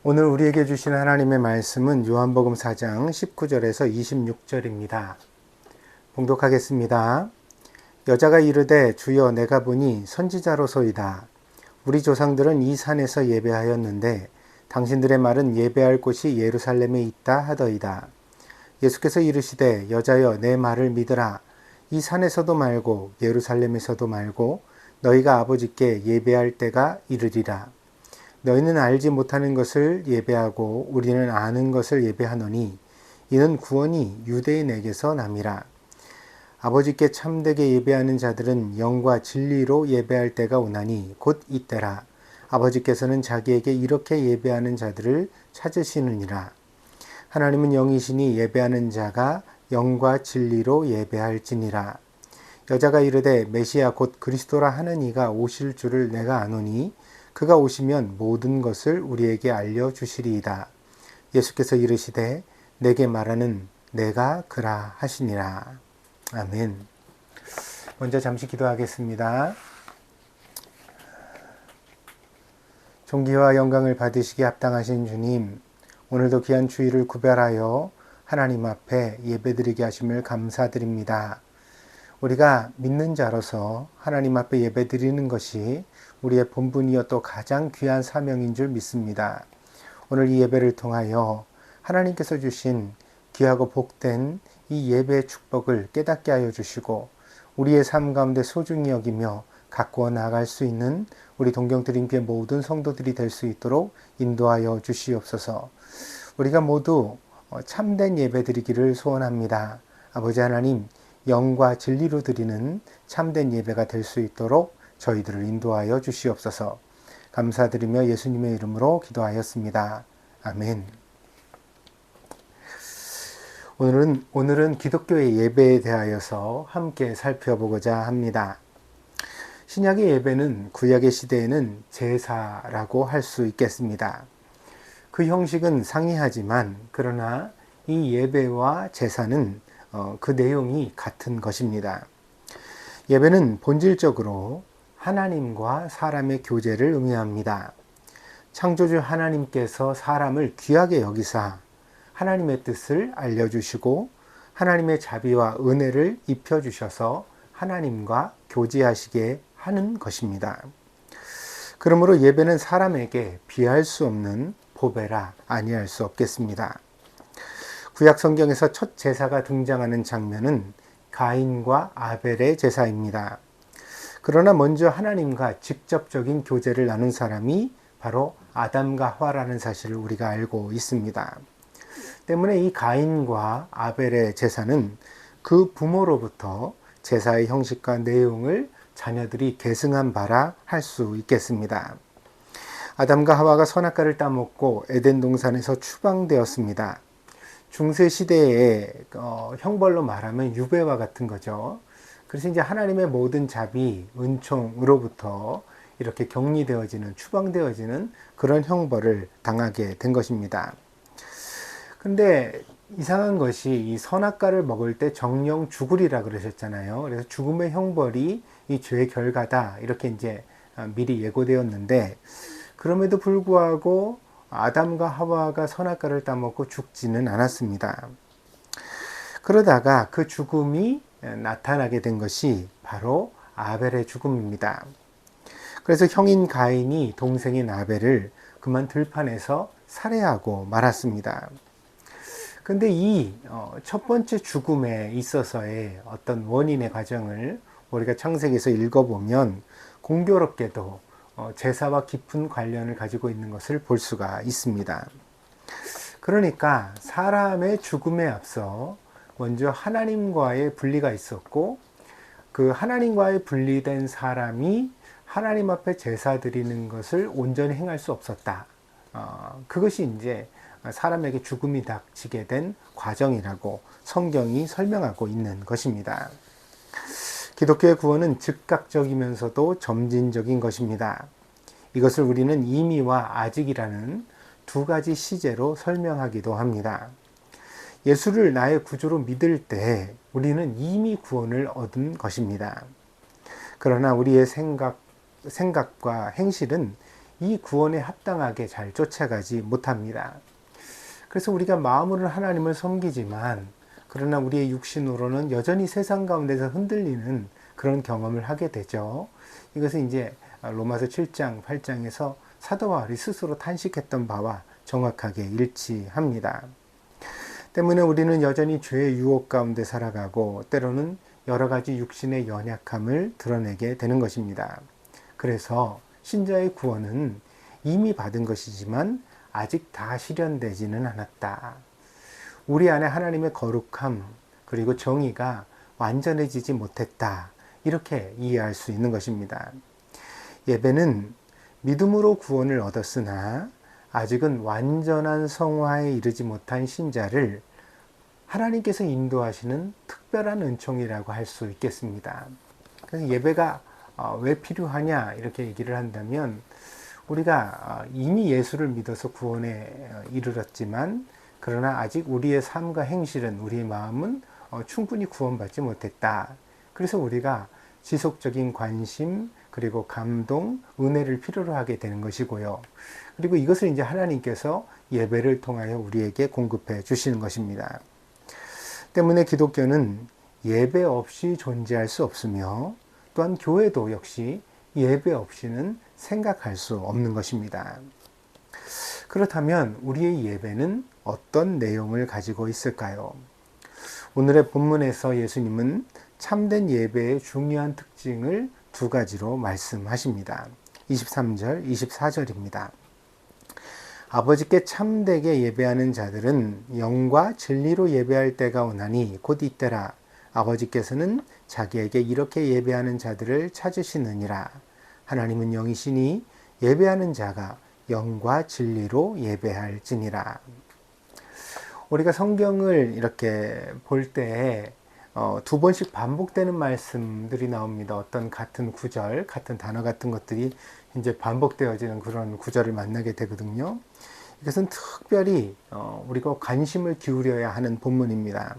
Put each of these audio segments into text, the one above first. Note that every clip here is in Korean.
오늘 우리에게 주신 하나님의 말씀은 요한복음 4장 19절에서 26절입니다. 봉독하겠습니다. 여자가 이르되 주여 내가 보니 선지자로소이다. 우리 조상들은 이 산에서 예배하였는데 당신들의 말은 예배할 곳이 예루살렘에 있다 하더이다. 예수께서 이르시되 여자여 내 말을 믿으라. 이 산에서도 말고 예루살렘에서도 말고 너희가 아버지께 예배할 때가 이르리라. 너희는 알지 못하는 것을 예배하고 우리는 아는 것을 예배하노니 이는 구원이 유대인에게서 남이라. 아버지께 참되게 예배하는 자들은 영과 진리로 예배할 때가 오나니 곧 이때라. 아버지께서는 자기에게 이렇게 예배하는 자들을 찾으시느니라. 하나님은 영이시니 예배하는 자가 영과 진리로 예배할지니라. 여자가 이르되 메시아 곧 그리스도라 하는 이가 오실 줄을 내가 아노니 그가 오시면 모든 것을 우리에게 알려주시리이다. 예수께서 이르시되 내게 말하는 내가 그라 하시니라. 아멘. 먼저 잠시 기도하겠습니다. 존귀와 영광을 받으시기 합당하신 주님, 오늘도 귀한 주일을 구별하여 하나님 앞에 예배드리게 하심을 감사드립니다. 우리가 믿는 자로서 하나님 앞에 예배드리는 것이 우리의 본분이요 또 가장 귀한 사명인 줄 믿습니다. 오늘 이 예배를 통하여 하나님께서 주신 귀하고 복된 이 예배의 축복을 깨닫게 하여 주시고 우리의 삶 가운데 소중히 여기며 가꾸어 나아갈 수 있는 우리 동경드림교회 모든 성도들이 될 수 있도록 인도하여 주시옵소서. 우리가 모두 참된 예배 드리기를 소원합니다. 아버지 하나님, 영과 진리로 드리는 참된 예배가 될 수 있도록 저희들을 인도하여 주시옵소서. 감사드리며 예수님의 이름으로 기도하였습니다. 아멘. 오늘은 기독교의 예배에 대하여서 함께 살펴보고자 합니다. 신약의 예배는 구약의 시대에는 제사라고 할 수 있겠습니다. 그 형식은 상이하지만 그러나 이 예배와 제사는 그 내용이 같은 것입니다. 예배는 본질적으로 하나님과 사람의 교제를 의미합니다. 창조주 하나님께서 사람을 귀하게 여기사 하나님의 뜻을 알려주시고 하나님의 자비와 은혜를 입혀주셔서 하나님과 교제하시게 하는 것입니다. 그러므로 예배는 사람에게 비할 수 없는 보배라 아니할 수 없겠습니다. 구약 성경에서 첫 제사가 등장하는 장면은 가인과 아벨의 제사입니다. 그러나 먼저 하나님과 직접적인 교제를 나눈 사람이 바로 아담과 하와라는 사실을 우리가 알고 있습니다. 때문에 이 가인과 아벨의 제사는 그 부모로부터 제사의 형식과 내용을 자녀들이 계승한 바라 할 수 있겠습니다. 아담과 하와가 선악과를 따먹고 에덴 동산에서 추방되었습니다. 중세 시대의 형벌로 말하면 유배와 같은 거죠. 그래서 이제 하나님의 모든 자비, 은총으로부터 이렇게 격리되어지는, 추방되어지는 그런 형벌을 당하게 된 것입니다. 근데 이상한 것이 이 선악과를 먹을 때 정령 죽으리라 그러셨잖아요. 그래서 죽음의 형벌이 이 죄의 결과다. 이렇게 이제 미리 예고되었는데 그럼에도 불구하고 아담과 하와가 선악과를 따먹고 죽지는 않았습니다. 그러다가 그 죽음이 나타나게 된 것이 바로 아벨의 죽음입니다. 그래서 형인 가인이 동생인 아벨을 그만 들판에서 살해하고 말았습니다. 근데 이 첫 번째 죽음에 있어서의 어떤 원인의 과정을 우리가 창세기에서 읽어보면 공교롭게도 제사와 깊은 관련을 가지고 있는 것을 볼 수가 있습니다. 그러니까 사람의 죽음에 앞서 먼저 하나님과의 분리가 있었고 그 하나님과의 분리된 사람이 하나님 앞에 제사 드리는 것을 온전히 행할 수 없었다. 그것이 이제 사람에게 죽음이 닥치게 된 과정이라고 성경이 설명하고 있는 것입니다. 기독교의 구원은 즉각적이면서도 점진적인 것입니다. 이것을 우리는 이미와 아직이라는 두 가지 시제로 설명하기도 합니다. 예수를 나의 구주로 믿을 때 우리는 이미 구원을 얻은 것입니다. 그러나 우리의 생각과 행실은 이 구원에 합당하게 잘 쫓아가지 못합니다. 그래서 우리가 마음으로는 하나님을 섬기지만 그러나 우리의 육신으로는 여전히 세상 가운데서 흔들리는 그런 경험을 하게 되죠. 이것은 이제 로마서 7장, 8장에서 사도 바울이 스스로 탄식했던 바와 정확하게 일치합니다. 때문에 우리는 여전히 죄의 유혹 가운데 살아가고 때로는 여러 가지 육신의 연약함을 드러내게 되는 것입니다. 그래서 신자의 구원은 이미 받은 것이지만 아직 다 실현되지는 않았다. 우리 안에 하나님의 거룩함 그리고 정의가 완전해지지 못했다. 이렇게 이해할 수 있는 것입니다. 예배는 믿음으로 구원을 얻었으나 아직은 완전한 성화에 이르지 못한 신자를 하나님께서 인도하시는 특별한 은총이라고 할 수 있겠습니다. 그래서 예배가 왜 필요하냐 이렇게 얘기를 한다면 우리가 이미 예수를 믿어서 구원에 이르렀지만 그러나 아직 우리의 삶과 행실은 우리의 마음은 충분히 구원받지 못했다. 그래서 우리가 지속적인 관심 그리고 감동, 은혜를 필요로 하게 되는 것이고요. 그리고 이것을 이제 하나님께서 예배를 통하여 우리에게 공급해 주시는 것입니다. 때문에 기독교는 예배 없이 존재할 수 없으며 또한 교회도 역시 예배 없이는 생각할 수 없는 것입니다. 그렇다면 우리의 예배는 어떤 내용을 가지고 있을까요? 오늘의 본문에서 예수님은 참된 예배의 중요한 특징을 두 가지로 말씀하십니다. 23절, 24절입니다. 아버지께 참되게 예배하는 자들은 영과 진리로 예배할 때가 오나니 곧 이때라. 아버지께서는 자기에게 이렇게 예배하는 자들을 찾으시느니라. 하나님은 영이시니 예배하는 자가 영과 진리로 예배할지니라. 우리가 성경을 이렇게 볼 때 두 번씩 반복되는 말씀들이 나옵니다. 어떤 같은 구절, 같은 단어 같은 것들이 이제 반복되어지는 그런 구절을 만나게 되거든요. 이것은 특별히 우리가 관심을 기울여야 하는 본문입니다.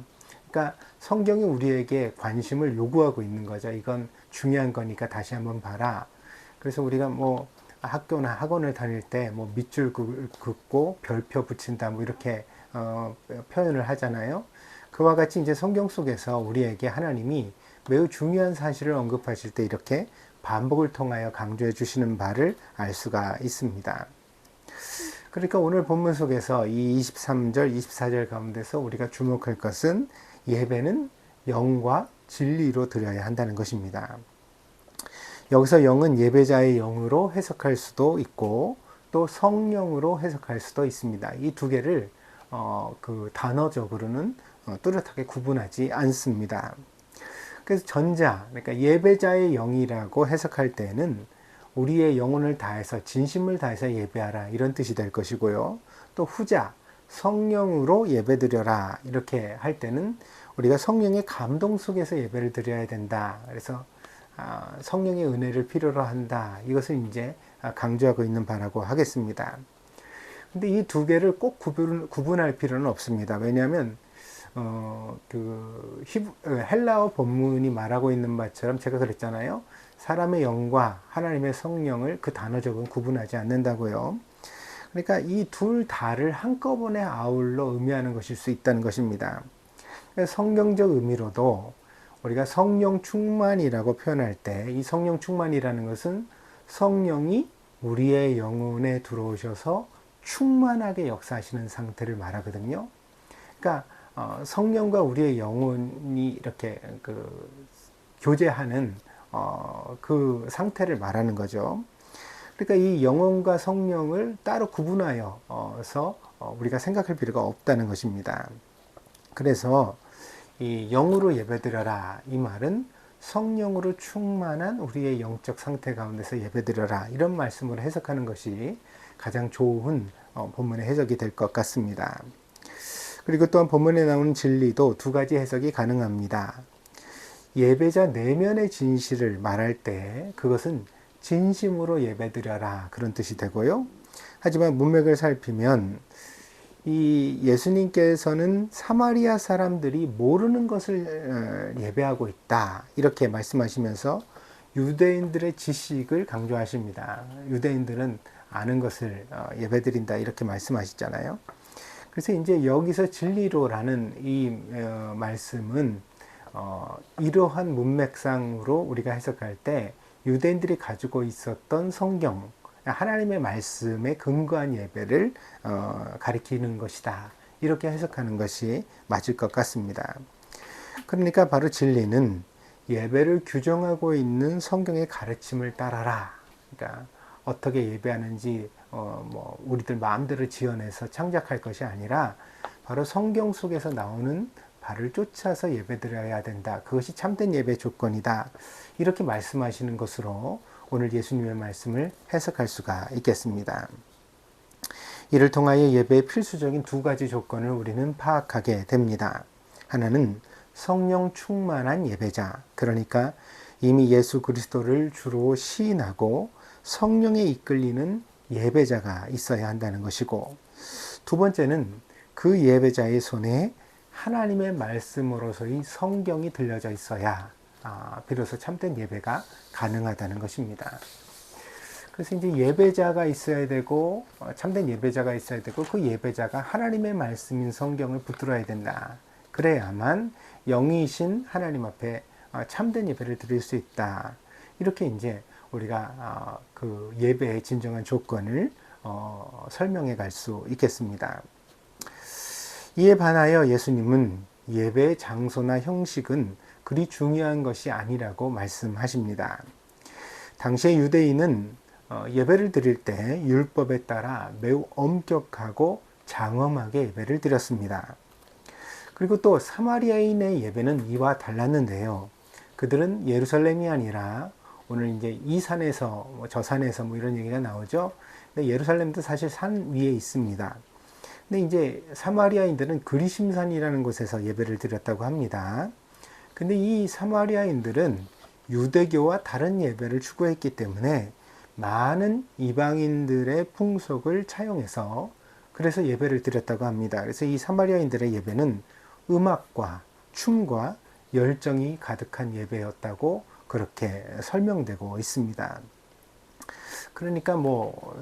그러니까 성경이 우리에게 관심을 요구하고 있는 거죠. 이건 중요한 거니까 다시 한번 봐라. 그래서 우리가 뭐 학교나 학원을 다닐 때 뭐 밑줄 긋고 별표 붙인다 뭐 이렇게 표현을 하잖아요. 그와 같이 이제 성경 속에서 우리에게 하나님이 매우 중요한 사실을 언급하실 때 이렇게 반복을 통하여 강조해 주시는 바를 알 수가 있습니다. 그러니까 오늘 본문 속에서 이 23절, 24절 가운데서 우리가 주목할 것은 예배는 영과 진리로 드려야 한다는 것입니다. 여기서 영은 예배자의 영으로 해석할 수도 있고 또 성령으로 해석할 수도 있습니다. 이 두 개를 그 단어적으로는 뚜렷하게 구분하지 않습니다. 그래서 전자, 그러니까 예배자의 영이라고 해석할 때는 우리의 영혼을 다해서 진심을 다해서 예배하라 이런 뜻이 될 것이고요. 또 후자, 성령으로 예배드려라 이렇게 할 때는 우리가 성령의 감동 속에서 예배를 드려야 된다. 그래서 성령의 은혜를 필요로 한다. 이것을 이제 강조하고 있는 바라고 하겠습니다. 근데 이 두 개를 꼭 구분할 필요는 없습니다. 왜냐하면 헬라어 본문이 말하고 있는 바처럼 제가 그랬잖아요. 사람의 영과 하나님의 성령을 그 단어적으로 구분하지 않는다고요. 그러니까 이 둘 다를 한꺼번에 아울러 의미하는 것일 수 있다는 것입니다. 성경적 의미로도 우리가 성령 충만이라고 표현할 때 이 성령 충만이라는 것은 성령이 우리의 영혼에 들어오셔서 충만하게 역사하시는 상태를 말하거든요. 그러니까 성령과 우리의 영혼이 이렇게 교제하는 그 상태를 말하는 거죠. 그러니까 이 영혼과 성령을 따로 구분하여서 우리가 생각할 필요가 없다는 것입니다. 그래서 이 영으로 예배드려라 이 말은 성령으로 충만한 우리의 영적 상태 가운데서 예배드려라 이런 말씀으로 해석하는 것이 가장 좋은 본문의 해석이 될 것 같습니다. 그리고 또한 본문에 나오는 진리도 두 가지 해석이 가능합니다. 예배자 내면의 진실을 말할 때 그것은 진심으로 예배드려라 그런 뜻이 되고요. 하지만 문맥을 살피면 이 예수님께서는 사마리아 사람들이 모르는 것을 예배하고 있다 이렇게 말씀하시면서 유대인들의 지식을 강조하십니다. 유대인들은 아는 것을 예배드린다 이렇게 말씀하셨잖아요. 그래서 이제 여기서 진리로라는 이 말씀은 이러한 문맥상으로 우리가 해석할 때 유대인들이 가지고 있었던 성경, 하나님의 말씀에 근거한 예배를 가리키는 것이다. 이렇게 해석하는 것이 맞을 것 같습니다. 그러니까 바로 진리는 예배를 규정하고 있는 성경의 가르침을 따라라. 그러니까 어떻게 예배하는지 우리들 마음대로 지어내서 창작할 것이 아니라 바로 성경 속에서 나오는 바를 쫓아서 예배드려야 된다. 그것이 참된 예배 조건이다. 이렇게 말씀하시는 것으로 오늘 예수님의 말씀을 해석할 수가 있겠습니다. 이를 통하여 예배의 필수적인 두 가지 조건을 우리는 파악하게 됩니다. 하나는 성령 충만한 예배자, 그러니까 이미 예수 그리스도를 주로 시인하고 성령에 이끌리는 예배자가 있어야 한다는 것이고, 두 번째는 그 예배자의 손에 하나님의 말씀으로서의 성경이 들려져 있어야 비로소 참된 예배가 가능하다는 것입니다. 그래서 이제 예배자가 있어야 되고 참된 예배자가 있어야 되고 그 예배자가 하나님의 말씀인 성경을 붙들어야 된다. 그래야만 영이신 하나님 앞에 참된 예배를 드릴 수 있다. 이렇게 이제 우리가 그 예배의 진정한 조건을 설명해 갈 수 있겠습니다. 이에 반하여 예수님은 예배의 장소나 형식은 그리 중요한 것이 아니라고 말씀하십니다. 당시의 유대인은 예배를 드릴 때 율법에 따라 매우 엄격하고 장엄하게 예배를 드렸습니다. 그리고 또 사마리아인의 예배는 이와 달랐는데요. 그들은 예루살렘이 아니라 오늘 이제 이 산에서 저 산에서 이런 얘기가 나오죠. 근데 예루살렘도 사실 산 위에 있습니다. 근데 이제 사마리아인들은 그리심산이라는 곳에서 예배를 드렸다고 합니다. 근데 이 사마리아인들은 유대교와 다른 예배를 추구했기 때문에 많은 이방인들의 풍속을 차용해서 그래서 예배를 드렸다고 합니다. 그래서 이 사마리아인들의 예배는 음악과 춤과 열정이 가득한 예배였다고 그렇게 설명되고 있습니다. 그러니까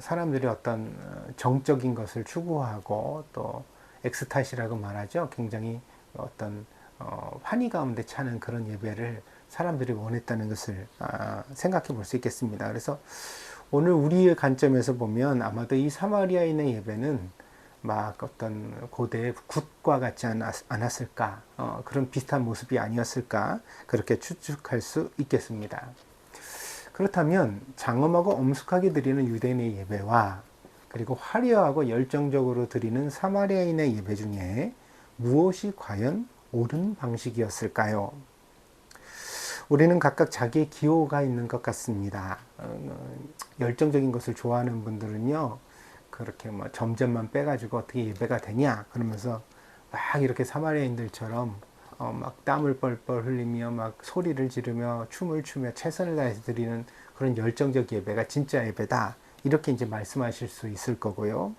사람들이 어떤 정적인 것을 추구하고 또 엑스타시라고 말하죠. 굉장히 어떤 환희 가운데 차는 그런 예배를 사람들이 원했다는 것을 생각해 볼 수 있겠습니다. 그래서 오늘 우리의 관점에서 보면 아마도 이 사마리아인의 예배는 막 어떤 고대의 굿과 같지 않았을까, 그런 비슷한 모습이 아니었을까, 그렇게 추측할 수 있겠습니다. 그렇다면 장엄하고 엄숙하게 드리는 유대인의 예배와 그리고 화려하고 열정적으로 드리는 사마리아인의 예배 중에 무엇이 과연 옳은 방식이었을까요? 우리는 각각 자기의 기호가 있는 것 같습니다. 열정적인 것을 좋아하는 분들은요, 그렇게 점점만 빼가지고 어떻게 예배가 되냐 그러면서 막 이렇게 사마리아인들처럼 막 땀을 뻘뻘 흘리며 막 소리를 지르며 춤을 추며 최선을 다해서 드리는 그런 열정적 예배가 진짜 예배다, 이렇게 이제 말씀하실 수 있을 거고요.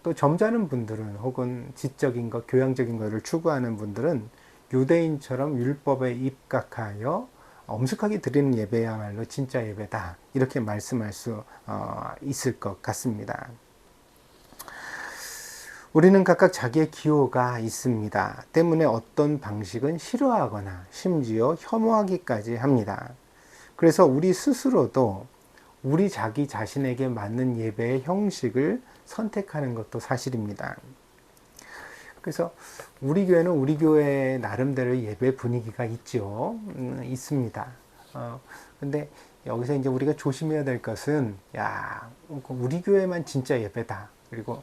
또 점잖은 분들은 혹은 지적인 것, 교양적인 것을 추구하는 분들은 유대인처럼 율법에 입각하여 엄숙하게 드리는 예배야말로 진짜 예배다, 이렇게 말씀할 수 있을 것 같습니다. 우리는 각각 자기의 기호가 있습니다. 때문에 어떤 방식은 싫어하거나 심지어 혐오하기까지 합니다. 그래서 우리 스스로도 우리 자기 자신에게 맞는 예배의 형식을 선택하는 것도 사실입니다. 그래서 우리 교회는 우리 교회 나름대로 예배 분위기가 있죠. 있습니다. 근데 여기서 이제 우리가 조심해야 될 것은, 우리 교회만 진짜 예배다. 그리고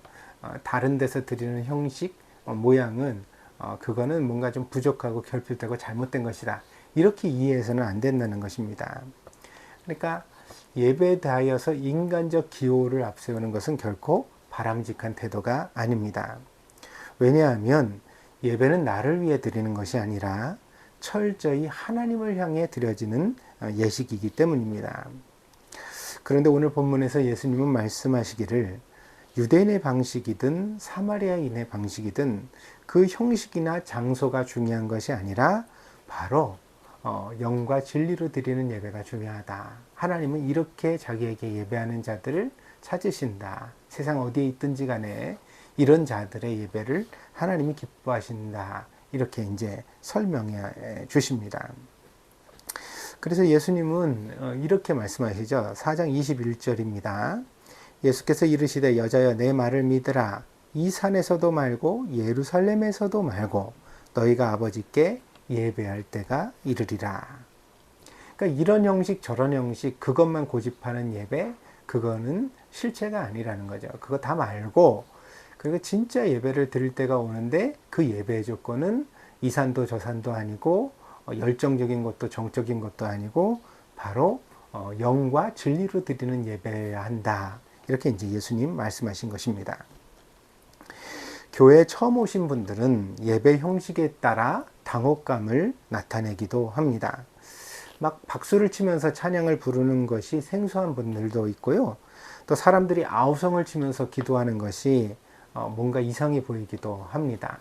다른 데서 드리는 형식, 모양은 그거는 뭔가 좀 부족하고 결핍되고 잘못된 것이다, 이렇게 이해해서는 안 된다는 것입니다. 그러니까 예배에 대하여서 인간적 기호를 앞세우는 것은 결코 바람직한 태도가 아닙니다. 왜냐하면 예배는 나를 위해 드리는 것이 아니라 철저히 하나님을 향해 드려지는 예식이기 때문입니다. 그런데 오늘 본문에서 예수님은 말씀하시기를 유대인의 방식이든 사마리아인의 방식이든 그 형식이나 장소가 중요한 것이 아니라 바로 영과 진리로 드리는 예배가 중요하다. 하나님은 이렇게 자기에게 예배하는 자들을 찾으신다. 세상 어디에 있든지 간에 이런 자들의 예배를 하나님이 기뻐하신다. 이렇게 이제 설명해 주십니다. 그래서 예수님은 이렇게 말씀하시죠. 4장 21절입니다. 예수께서 이르시되 여자여 내 말을 믿으라. 이 산에서도 말고 예루살렘에서도 말고 너희가 아버지께 예배할 때가 이르리라. 그러니까 이런 형식 저런 형식 그것만 고집하는 예배 그거는 실체가 아니라는 거죠. 그거 다 말고 그리고 진짜 예배를 드릴 때가 오는데 그 예배의 조건은 이 산도 저 산도 아니고 열정적인 것도 정적인 것도 아니고 바로 영과 진리로 드리는 예배여야 한다. 이렇게 이제 예수님 말씀하신 것입니다. 교회에 처음 오신 분들은 예배 형식에 따라 당혹감을 나타내기도 합니다. 막 박수를 치면서 찬양을 부르는 것이 생소한 분들도 있고요. 또 사람들이 아우성을 치면서 기도하는 것이 뭔가 이상해 보이기도 합니다.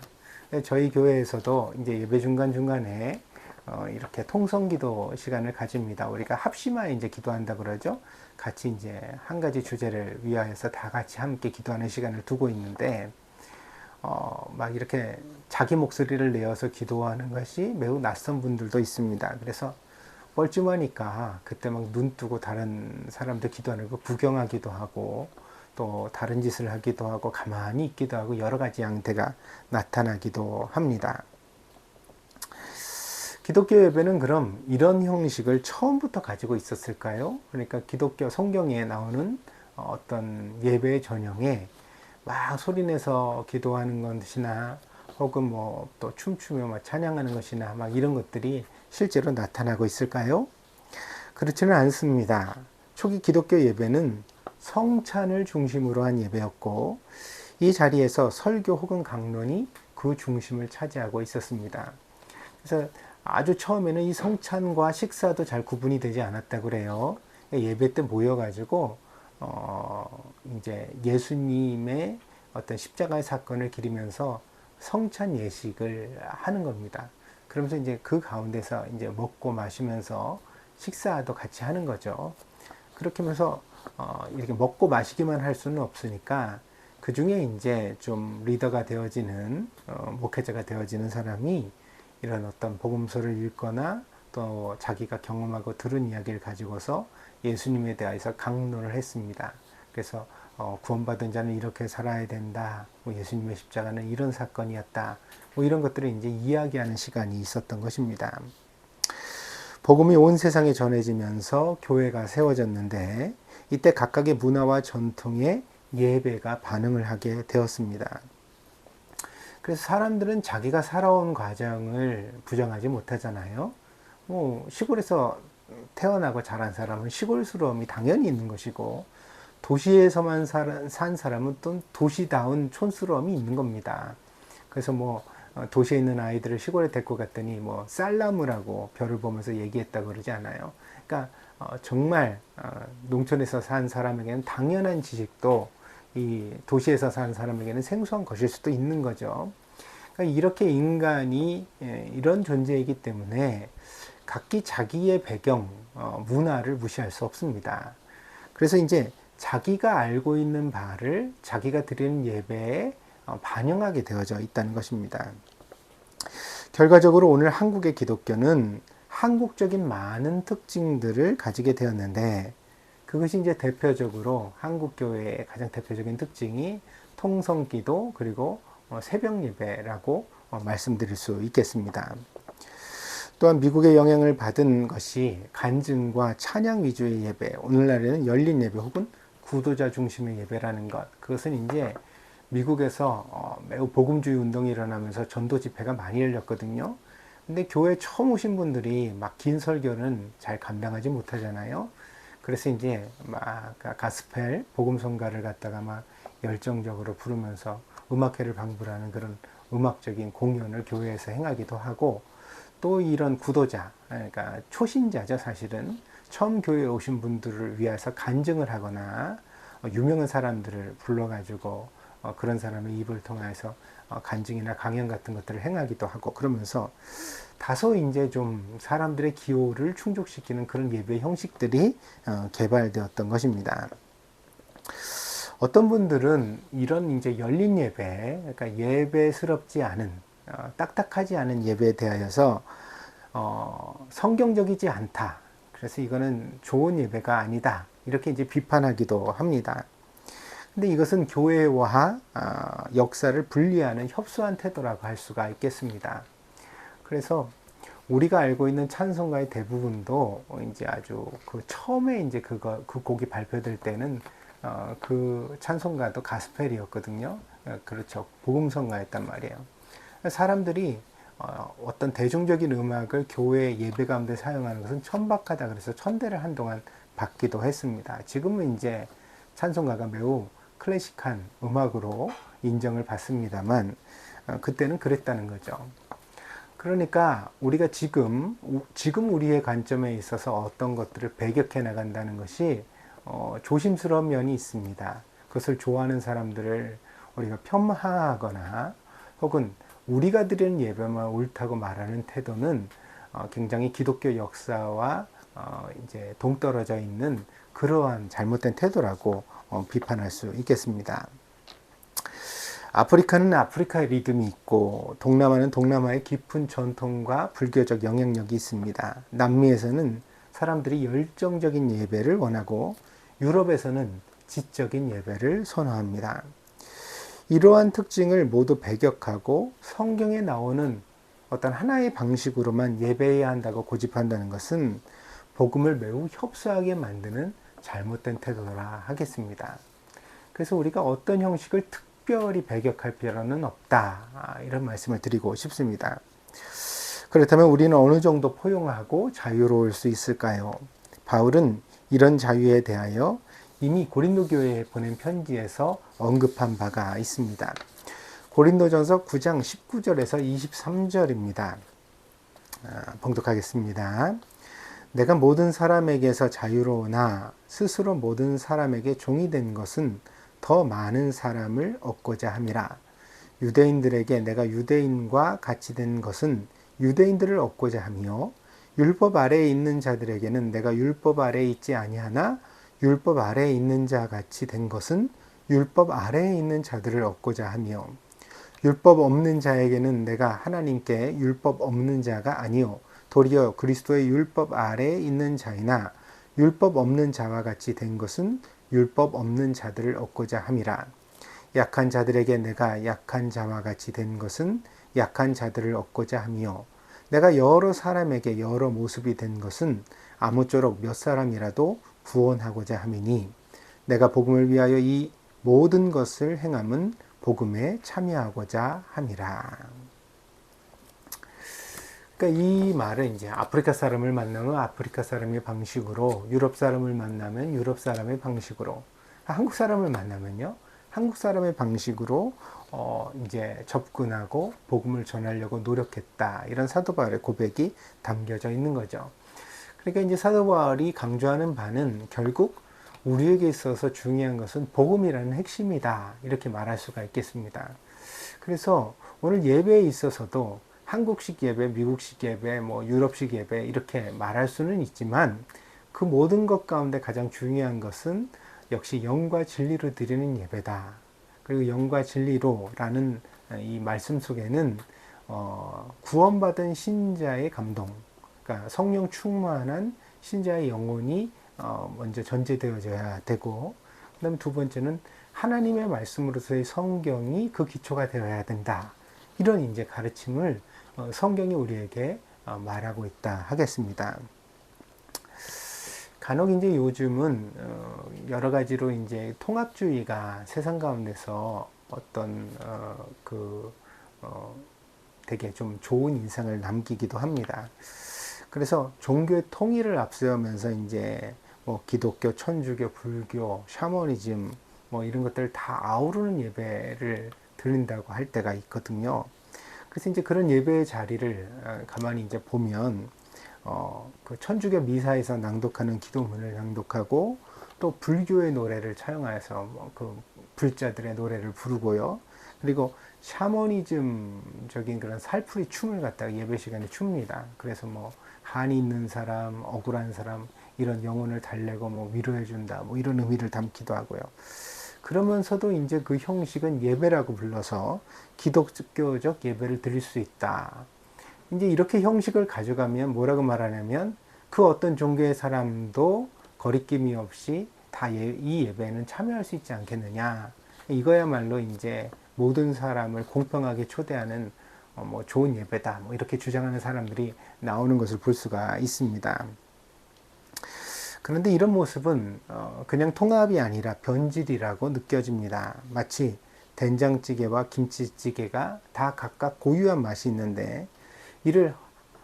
저희 교회에서도 이제 예배 중간중간에 이렇게 통성기도 시간을 가집니다. 우리가 합심하여 이제 기도한다 그러죠. 같이 이제 한 가지 주제를 위하여서 다 같이 함께 기도하는 시간을 두고 있는데, 막 이렇게 자기 목소리를 내어서 기도하는 것이 매우 낯선 분들도 있습니다. 그래서 뻘쭘하니까 그때 막 눈 뜨고 다른 사람들 기도하는 거 구경하기도 하고 또 다른 짓을 하기도 하고 가만히 있기도 하고 여러 가지 양태가 나타나기도 합니다. 기독교 예배는 그럼 이런 형식을 처음부터 가지고 있었을까요? 그러니까 기독교 성경에 나오는 어떤 예배의 전형에 막 소리내서 기도하는 것이나 혹은 뭐 또 춤추며 막 찬양하는 것이나 막 이런 것들이 실제로 나타나고 있을까요? 그렇지는 않습니다. 초기 기독교 예배는 성찬을 중심으로 한 예배였고 이 자리에서 설교 혹은 강론이 그 중심을 차지하고 있었습니다. 그래서 아주 처음에는 이 성찬과 식사도 잘 구분이 되지 않았다고 그래요. 예배 때 모여가지고 이제 예수님의 어떤 십자가의 사건을 기리면서 성찬 예식을 하는 겁니다. 그러면서 이제 그 가운데서 이제 먹고 마시면서 식사도 같이 하는 거죠. 그렇게 하면서 이렇게 먹고 마시기만 할 수는 없으니까 그 중에 이제 좀 리더가 되어지는 목회자가 되어지는 사람이 이런 어떤 복음서를 읽거나 또 자기가 경험하고 들은 이야기를 가지고서 예수님에 대해서 강론을 했습니다. 그래서 구원받은 자는 이렇게 살아야 된다. 뭐 예수님의 십자가는 이런 사건이었다. 뭐 이런 것들을 이제 이야기하는 시간이 있었던 것입니다. 복음이 온 세상에 전해지면서 교회가 세워졌는데 이때 각각의 문화와 전통에 예배가 반응을 하게 되었습니다. 그래서 사람들은 자기가 살아온 과정을 부정하지 못하잖아요. 뭐 시골에서 태어나고 자란 사람은 시골스러움이 당연히 있는 것이고 도시에서만 산 사람은 또 도시다운 촌스러움이 있는 겁니다. 그래서 뭐 도시에 있는 아이들을 시골에 데리고 갔더니 뭐 쌀나무라고 별을 보면서 얘기했다고 그러지 않아요. 그러니까 정말 농촌에서 산 사람에게는 당연한 지식도 이 도시에서 사는 사람에게는 생소한 것일 수도 있는 거죠. 그러니까 이렇게 인간이 이런 존재이기 때문에 각기 자기의 배경, 문화를 무시할 수 없습니다. 그래서 이제 자기가 알고 있는 바를 자기가 드리는 예배에 반영하게 되어져 있다는 것입니다. 결과적으로 오늘 한국의 기독교는 한국적인 많은 특징들을 가지게 되었는데 그것이 이제 대표적으로 한국 교회의 가장 대표적인 특징이 통성기도 그리고 새벽 예배라고 말씀드릴 수 있겠습니다. 또한 미국의 영향을 받은 것이 간증과 찬양 위주의 예배, 오늘날에는 열린 예배 혹은 구도자 중심의 예배라는 것. 그것은 이제 미국에서 매우 복음주의 운동이 일어나면서 전도 집회가 많이 열렸거든요. 근데 교회 처음 오신 분들이 막 긴 설교는 잘 감당하지 못하잖아요. 그래서 이제 막 가스펠 복음성가를 갖다가 막 열정적으로 부르면서 음악회를 방불하는 그런 음악적인 공연을 교회에서 행하기도 하고 또 이런 구도자, 그러니까 초신자죠 사실은 처음 교회에 오신 분들을 위해서 간증을 하거나 유명한 사람들을 불러가지고 그런 사람의 입을 통해서 간증이나 강연 같은 것들을 행하기도 하고 그러면서 다소 이제 좀 사람들의 기호를 충족시키는 그런 예배 형식들이 개발되었던 것입니다. 어떤 분들은 이런 이제 열린 예배, 그러니까 예배스럽지 않은, 딱딱하지 않은 예배에 대하여서 성경적이지 않다. 그래서 이거는 좋은 예배가 아니다. 이렇게 이제 비판하기도 합니다. 근데 이것은 교회와 역사를 분리하는 협소한 태도라고 할 수가 있겠습니다. 그래서 우리가 알고 있는 찬송가의 대부분도 이제 아주 그 처음에 이제 그 곡이 발표될 때는 그 찬송가도 가스펠이었거든요. 그렇죠. 복음성가였단 말이에요. 사람들이 어떤 대중적인 음악을 교회 예배 가운데 사용하는 것은 천박하다 그래서 천대를 한동안 받기도 했습니다. 지금은 이제 찬송가가 매우 클래식한 음악으로 인정을 받습니다만 그때는 그랬다는 거죠. 그러니까 우리가 지금 우리의 관점에 있어서 어떤 것들을 배격해 나간다는 것이 조심스러운 면이 있습니다. 그것을 좋아하는 사람들을 우리가 폄하하거나 혹은 우리가 드리는 예배만 옳다고 말하는 태도는 굉장히 기독교 역사와 이제 동떨어져 있는 그러한 잘못된 태도라고 비판할 수 있겠습니다. 아프리카는 아프리카의 리듬이 있고 동남아는 동남아의 깊은 전통과 불교적 영향력이 있습니다. 남미에서는 사람들이 열정적인 예배를 원하고 유럽에서는 지적인 예배를 선호합니다. 이러한 특징을 모두 배격하고 성경에 나오는 어떤 하나의 방식으로만 예배해야 한다고 고집한다는 것은 복음을 매우 협소하게 만드는 잘못된 태도라 하겠습니다. 그래서 우리가 어떤 형식을 특별히 배격할 필요는 없다. 이런 말씀을 드리고 싶습니다. 그렇다면 우리는 어느 정도 포용하고 자유로울 수 있을까요? 바울은 이런 자유에 대하여 이미 고린도 교회에 보낸 편지에서 언급한 바가 있습니다. 고린도전서 9장 19절에서 23절입니다. 봉독하겠습니다. 내가 모든 사람에게서 자유로우나 스스로 모든 사람에게 종이 된 것은 더 많은 사람을 얻고자 함이라. 유대인들에게 내가 유대인과 같이 된 것은 유대인들을 얻고자 하며 율법 아래에 있는 자들에게는 내가 율법 아래에 있지 아니하나 율법 아래에 있는 자 같이 된 것은 율법 아래에 있는 자들을 얻고자 하며 율법 없는 자에게는 내가 하나님께 율법 없는 자가 아니요 도리어 그리스도의 율법 아래에 있는 자이나 율법 없는 자와 같이 된 것은 율법 없는 자들을 얻고자 함이라. 약한 자들에게 내가 약한 자와 같이 된 것은 약한 자들을 얻고자 하며 내가 여러 사람에게 여러 모습이 된 것은 아무쪼록 몇 사람이라도 구원하고자 함이니 내가 복음을 위하여 이 모든 것을 행함은 복음에 참여하고자 함이라. 그러니까 이 말은 이제 아프리카 사람을 만나면 아프리카 사람의 방식으로, 유럽 사람을 만나면 유럽 사람의 방식으로, 한국 사람을 만나면요, 한국 사람의 방식으로 이제 접근하고 복음을 전하려고 노력했다. 이런 사도 바울의 고백이 담겨져 있는 거죠. 그러니까 이제 사도 바울이 강조하는 바는 결국 우리에게 있어서 중요한 것은 복음이라는 핵심이다. 이렇게 말할 수가 있겠습니다. 그래서 오늘 예배에 있어서도 한국식 예배, 미국식 예배, 뭐 유럽식 예배 이렇게 말할 수는 있지만 그 모든 것 가운데 가장 중요한 것은 역시 영과 진리로 드리는 예배다. 그리고 영과 진리로라는 이 말씀 속에는 구원받은 신자의 감동, 그러니까 성령 충만한 신자의 영혼이 먼저 전제되어져야 되고, 그다음 두 번째는 하나님의 말씀으로서의 성경이 그 기초가 되어야 된다. 이런 이제 가르침을 성경이 우리에게 말하고 있다 하겠습니다. 간혹 이제 요즘은 여러 가지로 이제 통합주의가 세상 가운데서 어떤 되게 좀 좋은 인상을 남기기도 합니다. 그래서 종교의 통일을 앞세우면서 이제 뭐 기독교, 천주교, 불교, 샤머니즘 뭐 이런 것들을 다 아우르는 예배를 드린다고 할 때가 있거든요. 그래서 이제 그런 예배의 자리를 가만히 이제 보면 그 천주교 미사에서 낭독하는 기도문을 낭독하고 또 불교의 노래를 차용해서 그 불자들의 노래를 부르고요. 그리고 샤머니즘적인 그런 살풀이 춤을 갖다가 예배 시간에 춥니다. 그래서 뭐 한이 있는 사람, 억울한 사람 이런 영혼을 달래고 뭐 위로해 준다 뭐 이런 의미를 담기도 하고요. 그러면서도 이제 그 형식은 예배라고 불러서 기독교적 예배를 드릴 수 있다. 이제 이렇게 형식을 가져가면 뭐라고 말하냐면 그 어떤 종교의 사람도 거리낌이 없이 다 이 예배는 참여할 수 있지 않겠느냐. 이거야말로 이제 모든 사람을 공평하게 초대하는 뭐 좋은 예배다. 뭐 이렇게 주장하는 사람들이 나오는 것을 볼 수가 있습니다. 그런데 이런 모습은 그냥 통합이 아니라 변질이라고 느껴집니다. 마치 된장찌개와 김치찌개가 다 각각 고유한 맛이 있는데 이를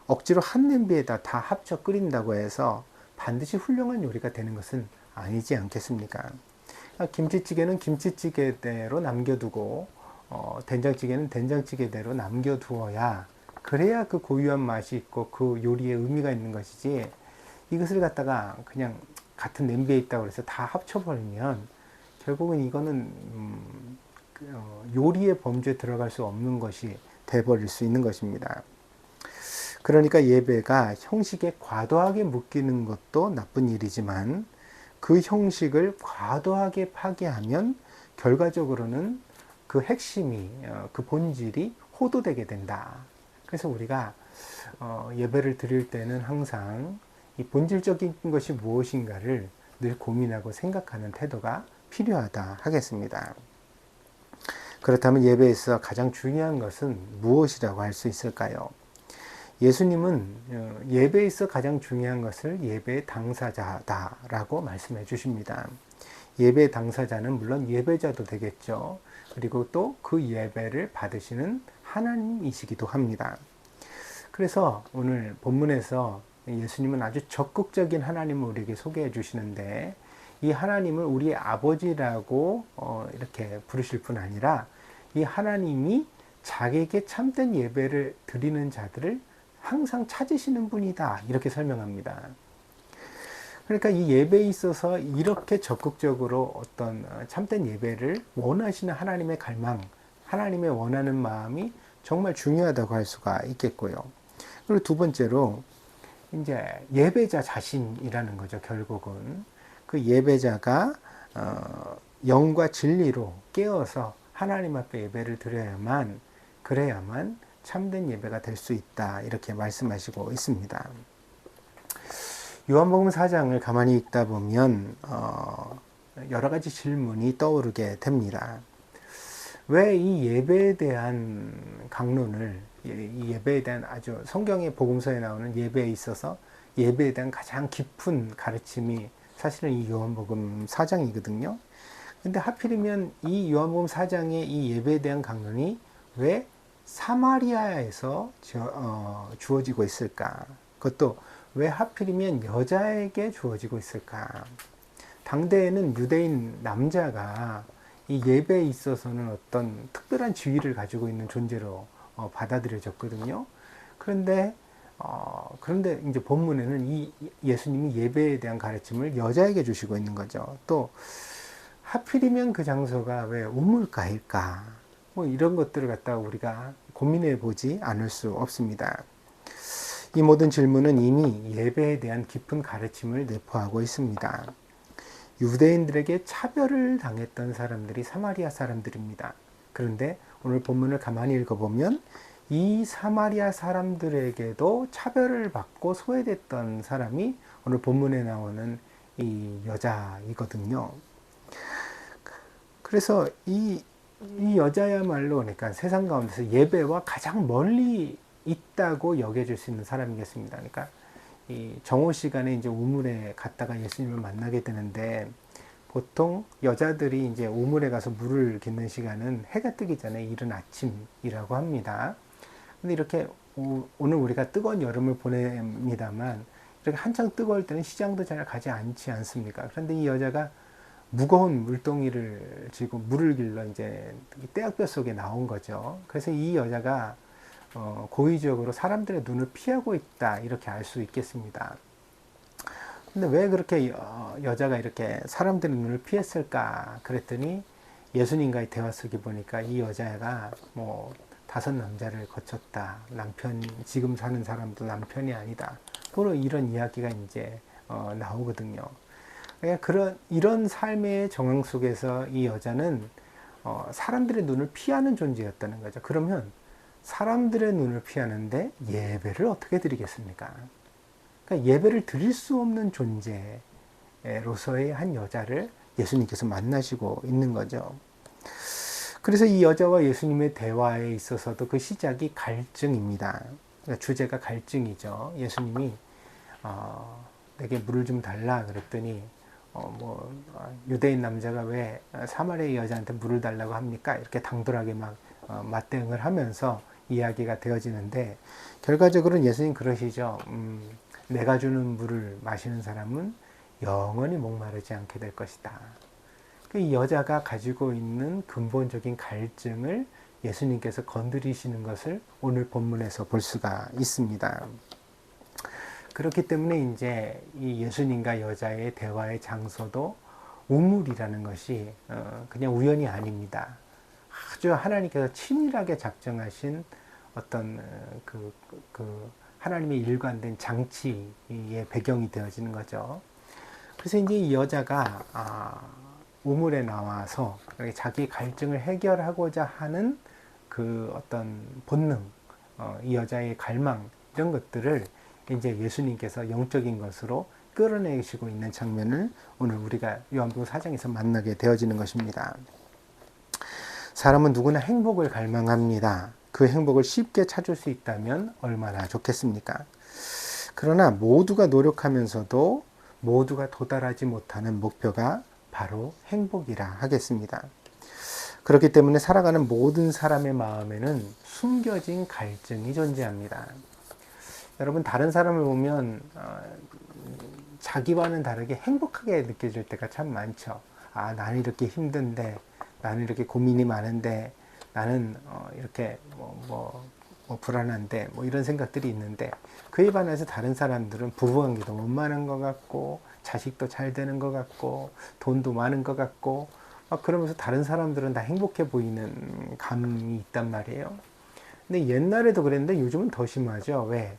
억지로 한 냄비에다 다 합쳐 끓인다고 해서 반드시 훌륭한 요리가 되는 것은 아니지 않겠습니까? 김치찌개는 김치찌개대로 남겨두고 된장찌개는 된장찌개대로 남겨두어야 그래야 그 고유한 맛이 있고 그 요리에 의미가 있는 것이지, 이것을 갖다가 그냥 같은 냄비에 있다고 해서 다 합쳐버리면 결국은 이거는 요리의 범주에 들어갈 수 없는 것이 돼버릴 수 있는 것입니다. 그러니까 예배가 형식에 과도하게 묶이는 것도 나쁜 일이지만 그 형식을 과도하게 파괴하면 결과적으로는 그 핵심이, 그 본질이 호도되게 된다. 그래서 우리가 예배를 드릴 때는 항상 이 본질적인 것이 무엇인가를 늘 고민하고 생각하는 태도가 필요하다 하겠습니다. 그렇다면 예배에서 가장 중요한 것은 무엇이라고 할 수 있을까요? 예수님은 예배에 있어 가장 중요한 것을 예배의 당사자다라고 말씀해 주십니다. 예배의 당사자는 물론 예배자도 되겠죠. 그리고 또 그 예배를 받으시는 하나님이시기도 합니다. 그래서 오늘 본문에서 예수님은 아주 적극적인 하나님을 우리에게 소개해 주시는데, 이 하나님을 우리의 아버지라고 이렇게 부르실 뿐 아니라 이 하나님이 자기에게 참된 예배를 드리는 자들을 항상 찾으시는 분이다, 이렇게 설명합니다. 그러니까 이 예배에 있어서 이렇게 적극적으로 어떤 참된 예배를 원하시는 하나님의 갈망, 하나님의 원하는 마음이 정말 중요하다고 할 수가 있겠고요. 그리고 두 번째로 이제 예배자 자신이라는 거죠. 결국은 그 예배자가 영과 진리로 깨어서 하나님 앞에 예배를 드려야만, 그래야만 참된 예배가 될 수 있다, 이렇게 말씀하시고 있습니다. 요한복음 4장을 가만히 읽다 보면 여러 가지 질문이 떠오르게 됩니다. 왜 이 예배에 대한 강론을, 이 예배에 대한 아주 성경의 복음서에 나오는 예배에 있어서 예배에 대한 가장 깊은 가르침이 사실은 이 요한복음 4장이거든요. 근데 하필이면 이 요한복음 4장의 이 예배에 대한 강론이 왜 사마리아에서 주어지고 있을까? 그것도 왜 하필이면 여자에게 주어지고 있을까? 당대에는 유대인 남자가 이 예배에 있어서는 어떤 특별한 지위를 가지고 있는 존재로 받아들여졌거든요. 그런데 이제 본문에는 이 예수님이 예배에 대한 가르침을 여자에게 주시고 있는 거죠. 또 하필이면 그 장소가 왜 우물가일까? 뭐 이런 것들을 갖다가 우리가 고민해 보지 않을 수 없습니다. 이 모든 질문은 이미 예배에 대한 깊은 가르침을 내포하고 있습니다. 유대인들에게 차별을 당했던 사람들이 사마리아 사람들입니다. 그런데 오늘 본문을 가만히 읽어보면 이 사마리아 사람들에게도 차별을 받고 소외됐던 사람이 오늘 본문에 나오는 이 여자이거든요. 그래서 이 여자야말로, 그러니까 세상 가운데서 예배와 가장 멀리 있다고 여겨질 수 있는 사람이겠습니다. 그러니까 이 정오 시간에 이제 우물에 갔다가 예수님을 만나게 되는데, 보통 여자들이 이제 우물에 가서 물을 깃는 시간은 해가 뜨기 전에 이른 아침이라고 합니다. 근데 이렇게 오늘 우리가 뜨거운 여름을 보냅니다만, 이렇게 한창 뜨거울 때는 시장도 잘 가지 않지 않습니까? 그런데 이 여자가 무거운 물동이를 쥐고 물을 길러 이제 떼약볕 속에 나온 거죠. 그래서 이 여자가 고의적으로 사람들의 눈을 피하고 있다, 이렇게 알 수 있겠습니다. 근데 왜 그렇게 여자가 이렇게 사람들의 눈을 피했을까? 그랬더니 예수님과의 대화 속에 보니까 이 여자가 뭐 5 남자를 거쳤다, 남편, 지금 사는 사람도 남편이 아니다, 바로 이런 이야기가 이제 나오거든요. 이런 삶의 정황 속에서 이 여자는 사람들의 눈을 피하는 존재였다는 거죠. 그러면 사람들의 눈을 피하는데 예배를 어떻게 드리겠습니까? 그러니까 예배를 드릴 수 없는 존재로서의 한 여자를 예수님께서 만나시고 있는 거죠. 그래서 이 여자와 예수님의 대화에 있어서도 그 시작이 갈증입니다. 그러니까 주제가 갈증이죠. 예수님이 내게 물을 좀 달라 그랬더니 유대인 남자가 왜 사마리아 여자한테 물을 달라고 합니까? 이렇게 당돌하게 막 맞대응을 하면서 이야기가 되어지는데, 결과적으로는 예수님 그러시죠. 내가 주는 물을 마시는 사람은 영원히 목마르지 않게 될 것이다. 이 여자가 가지고 있는 근본적인 갈증을 예수님께서 건드리시는 것을 오늘 본문에서 볼 수가 있습니다. 그렇기 때문에 이제 이 예수님과 여자의 대화의 장소도 우물이라는 것이 그냥 우연이 아닙니다. 아주 하나님께서 치밀하게 작정하신 어떤 그 하나님의 일관된 장치의 배경이 되어지는 거죠. 그래서 이제 이 여자가 우물에 나와서 자기 갈증을 해결하고자 하는 그 어떤 본능, 이 여자의 갈망, 이런 것들을 이제 예수님께서 영적인 것으로 끌어내시고 있는 장면을 오늘 우리가 요한복음 4장에서 만나게 되어지는 것입니다. 사람은 누구나 행복을 갈망합니다. 그 행복을 쉽게 찾을 수 있다면 얼마나 좋겠습니까? 그러나 모두가 노력하면서도 모두가 도달하지 못하는 목표가 바로 행복이라 하겠습니다. 그렇기 때문에 살아가는 모든 사람의 마음에는 숨겨진 갈증이 존재합니다. 여러분, 다른 사람을 보면 자기와는 다르게 행복하게 느껴질 때가 참 많죠. 나는 이렇게 힘든데, 나는 이렇게 고민이 많은데, 나는 이렇게 불안한데, 이런 생각들이 있는데, 그에 반해서 다른 사람들은 부부관계도 원만한 것 같고, 자식도 잘 되는 것 같고, 돈도 많은 것 같고, 그러면서 다른 사람들은 다 행복해 보이는 감이 있단 말이에요. 근데 옛날에도 그랬는데 요즘은 더 심하죠. 왜?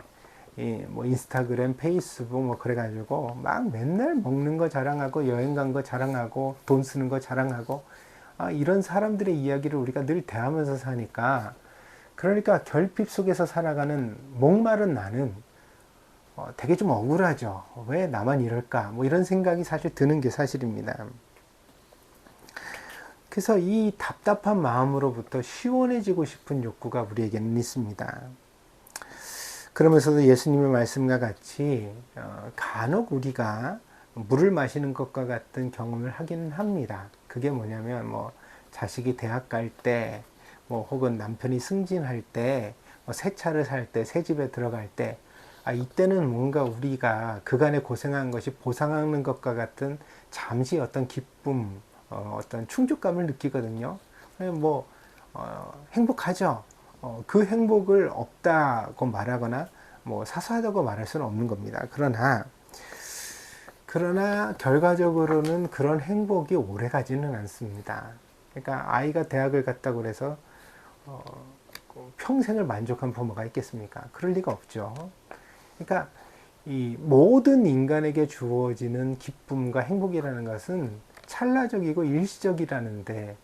인스타그램, 페이스북 그래가지고 막 맨날 먹는 거 자랑하고, 여행 간 거 자랑하고, 돈 쓰는 거 자랑하고, 이런 사람들의 이야기를 우리가 늘 대하면서 사니까, 그러니까 결핍 속에서 살아가는 목마른 나는 되게 좀 억울하죠. 왜 나만 이럴까? 이런 생각이 사실 드는 게 사실입니다. 그래서 이 답답한 마음으로부터 시원해지고 싶은 욕구가 우리에게는 있습니다. 그러면서도 예수님의 말씀과 같이 간혹 우리가 물을 마시는 것과 같은 경험을 하긴 합니다. 그게 뭐냐면 자식이 대학 갈 때, 혹은 남편이 승진할 때, 새 차를 살 때, 새 집에 들어갈 때, 이때는 뭔가 우리가 그간에 고생한 것이 보상하는 것과 같은 잠시 어떤 기쁨, 어떤 충족감을 느끼거든요. 행복하죠. 그 행복을 없다고 말하거나 사소하다고 말할 수는 없는 겁니다. 그러나 결과적으로는 그런 행복이 오래 가지는 않습니다. 그러니까 아이가 대학을 갔다고 해서 평생을 만족한 부모가 있겠습니까? 그럴 리가 없죠. 그러니까 이 모든 인간에게 주어지는 기쁨과 행복이라는 것은 찰나적이고 일시적이라는데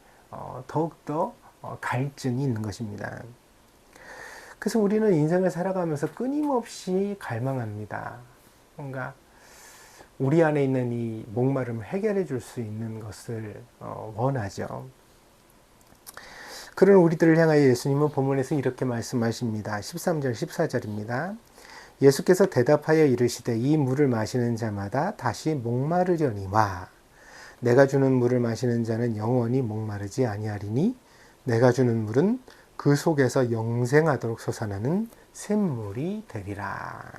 더욱더 갈증이 있는 것입니다. 그래서 우리는 인생을 살아가면서 끊임없이 갈망합니다. 뭔가 우리 안에 있는 이 목마름을 해결해 줄 수 있는 것을 원하죠. 그런 우리들을 향하여 예수님은 본문에서 이렇게 말씀하십니다. 13절 14절입니다. 예수께서 대답하여 이르시되 이 물을 마시는 자마다 다시 목마르려니와 내가 주는 물을 마시는 자는 영원히 목마르지 아니하리니 내가 주는 물은 그 속에서 영생하도록 솟아나는 샘물이 되리라.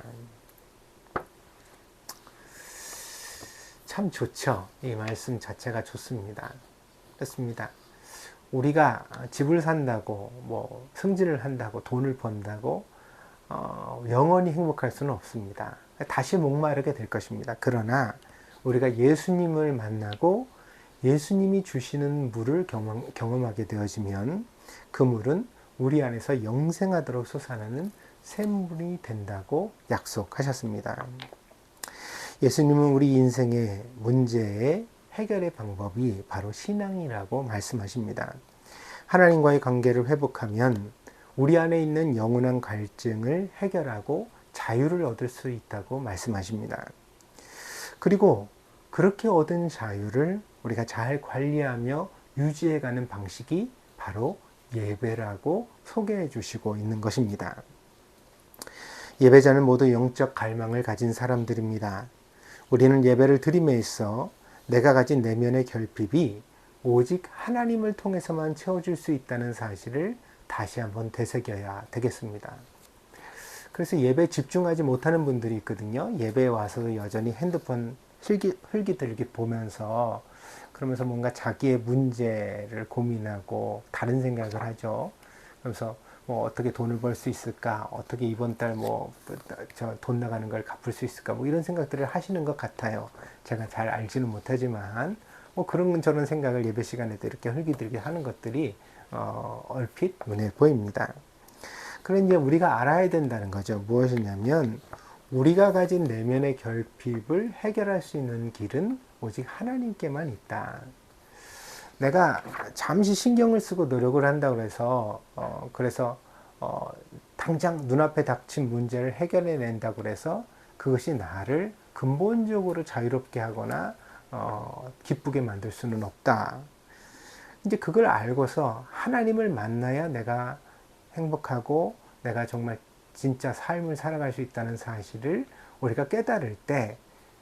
참 좋죠. 이 말씀 자체가 좋습니다. 그렇습니다. 우리가 집을 산다고 승진을 한다고 돈을 번다고 영원히 행복할 수는 없습니다. 다시 목마르게 될 것입니다. 그러나 우리가 예수님을 만나고 예수님이 주시는 물을 경험하게 되어지면 그 물은 우리 안에서 영생하도록 솟아나는 샘물이 된다고 약속하셨습니다. 예수님은 우리 인생의 문제의 해결의 방법이 바로 신앙이라고 말씀하십니다. 하나님과의 관계를 회복하면 우리 안에 있는 영원한 갈증을 해결하고 자유를 얻을 수 있다고 말씀하십니다. 그리고 그렇게 얻은 자유를 우리가 잘 관리하며 유지해가는 방식이 바로 예배라고 소개해 주시고 있는 것입니다. 예배자는 모두 영적 갈망을 가진 사람들입니다. 우리는 예배를 드림에 있어 내가 가진 내면의 결핍이 오직 하나님을 통해서만 채워질 수 있다는 사실을 다시 한번 되새겨야 되겠습니다. 그래서 예배에 집중하지 못하는 분들이 있거든요. 예배에 와서도 여전히 핸드폰 흘기들기 보면서 그러면서 뭔가 자기의 문제를 고민하고 다른 생각을 하죠. 그래서 뭐 어떻게 돈을 벌 수 있을까? 어떻게 이번 달 뭐 저 돈 나가는 걸 갚을 수 있을까? 뭐 이런 생각들을 하시는 것 같아요. 제가 잘 알지는 못하지만 뭐 그런 저런 생각을 예배 시간에도 이렇게 흘기들기 하는 것들이 얼핏 눈에 보입니다. 그런데 이제 우리가 알아야 된다는 거죠. 무엇이냐면 우리가 가진 내면의 결핍을 해결할 수 있는 길은 오직 하나님께만 있다. 내가 잠시 신경을 쓰고 노력을 한다고 해서 당장 눈앞에 닥친 문제를 해결해 낸다고 해서 그것이 나를 근본적으로 자유롭게 하거나 기쁘게 만들 수는 없다. 이제 그걸 알고서 하나님을 만나야 내가 행복하고 내가 정말 진짜 삶을 살아갈 수 있다는 사실을 우리가 깨달을 때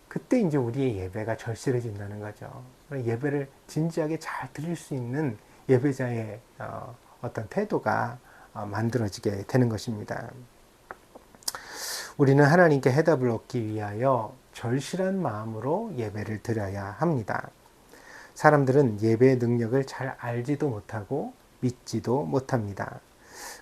그때 이제 우리의 예배가 절실해진다는 거죠. 예배를 진지하게 잘 드릴 수 있는 예배자의 어떤 태도가 만들어지게 되는 것입니다. 우리는 하나님께 해답을 얻기 위하여 절실한 마음으로 예배를 드려야 합니다. 사람들은 예배의 능력을 잘 알지도 못하고 믿지도 못합니다.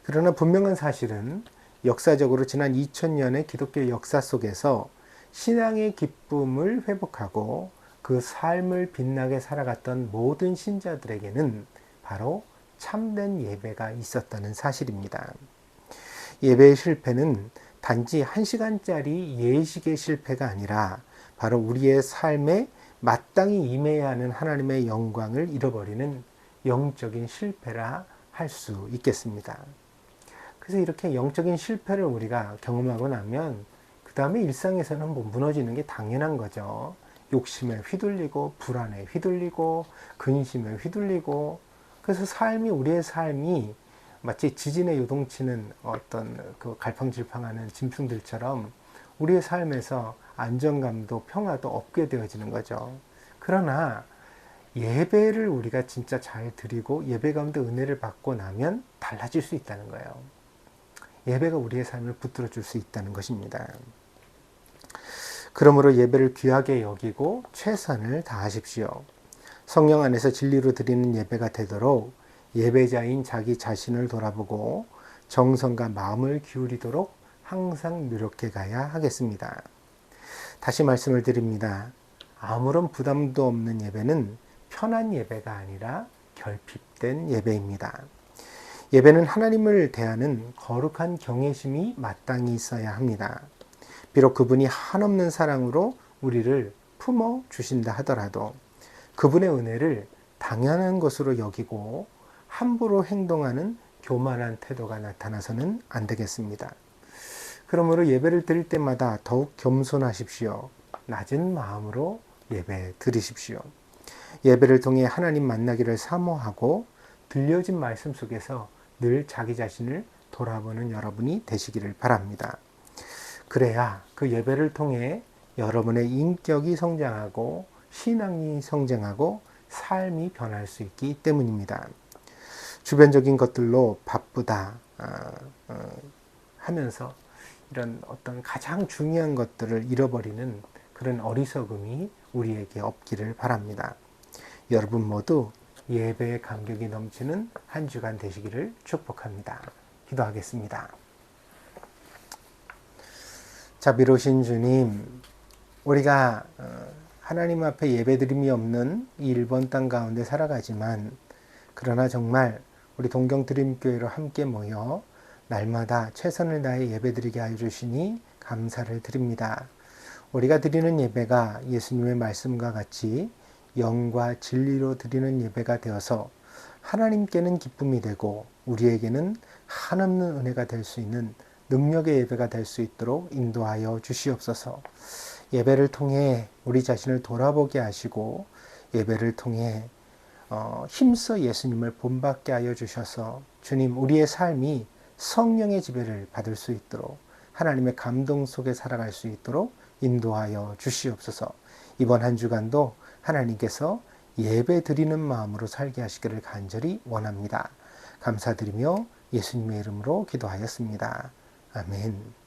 그러나 분명한 사실은 역사적으로 지난 2000년의 기독교 역사 속에서 신앙의 기쁨을 회복하고 그 삶을 빛나게 살아갔던 모든 신자들에게는 바로 참된 예배가 있었다는 사실입니다. 예배의 실패는 단지 1시간짜리 예식의 실패가 아니라 바로 우리의 삶에 마땅히 임해야 하는 하나님의 영광을 잃어버리는 영적인 실패라 할 수 있겠습니다. 그래서 이렇게 영적인 실패를 우리가 경험하고 나면 그 다음에 일상에서는 뭐 무너지는 게 당연한 거죠. 욕심에 휘둘리고 불안에 휘둘리고 근심에 휘둘리고 그래서 우리의 삶이 마치 지진에 요동치는 어떤 그 갈팡질팡하는 짐승들처럼 우리의 삶에서 안정감도 평화도 없게 되어지는 거죠. 그러나 예배를 우리가 진짜 잘 드리고 예배 가운데 은혜를 받고 나면 달라질 수 있다는 거예요. 예배가 우리의 삶을 붙들어 줄 수 있다는 것입니다. 그러므로 예배를 귀하게 여기고 최선을 다하십시오. 성령 안에서 진리로 드리는 예배가 되도록 예배자인 자기 자신을 돌아보고 정성과 마음을 기울이도록 항상 노력해 가야 하겠습니다. 다시 말씀을 드립니다. 아무런 부담도 없는 예배는 편한 예배가 아니라 결핍된 예배입니다. 예배는 하나님을 대하는 거룩한 경외심이 마땅히 있어야 합니다. 비록 그분이 한없는 사랑으로 우리를 품어 주신다 하더라도 그분의 은혜를 당연한 것으로 여기고 함부로 행동하는 교만한 태도가 나타나서는 안 되겠습니다. 그러므로 예배를 드릴 때마다 더욱 겸손하십시오. 낮은 마음으로 예배 드리십시오. 예배를 통해 하나님 만나기를 사모하고 들려진 말씀 속에서 늘 자기 자신을 돌아보는 여러분이 되시기를 바랍니다. 그래야 그 예배를 통해 여러분의 인격이 성장하고 신앙이 성장하고 삶이 변할 수 있기 때문입니다. 주변적인 것들로 바쁘다 하면서 이런 어떤 가장 중요한 것들을 잃어버리는 그런 어리석음이 우리에게 없기를 바랍니다. 여러분 모두 예배의 감격이 넘치는 한 주간 되시기를 축복합니다. 기도하겠습니다. 자비로우신 주님, 우리가 하나님 앞에 예배드림이 없는 이 일본 땅 가운데 살아가지만 그러나 정말 우리 동경드림교회로 함께 모여 날마다 최선을 다해 예배드리게 하여 주시니 감사를 드립니다. 우리가 드리는 예배가 예수님의 말씀과 같이 영과 진리로 드리는 예배가 되어서 하나님께는 기쁨이 되고 우리에게는 한없는 은혜가 될 수 있는 능력의 예배가 될 수 있도록 인도하여 주시옵소서. 예배를 통해 우리 자신을 돌아보게 하시고 예배를 통해 힘써 예수님을 본받게 하여 주셔서 주님, 우리의 삶이 성령의 지배를 받을 수 있도록 하나님의 감동 속에 살아갈 수 있도록 인도하여 주시옵소서. 이번 한 주간도 하나님께서 예배 드리는 마음으로 살게 하시기를 간절히 원합니다. 감사드리며 예수님의 이름으로 기도하였습니다. 아멘.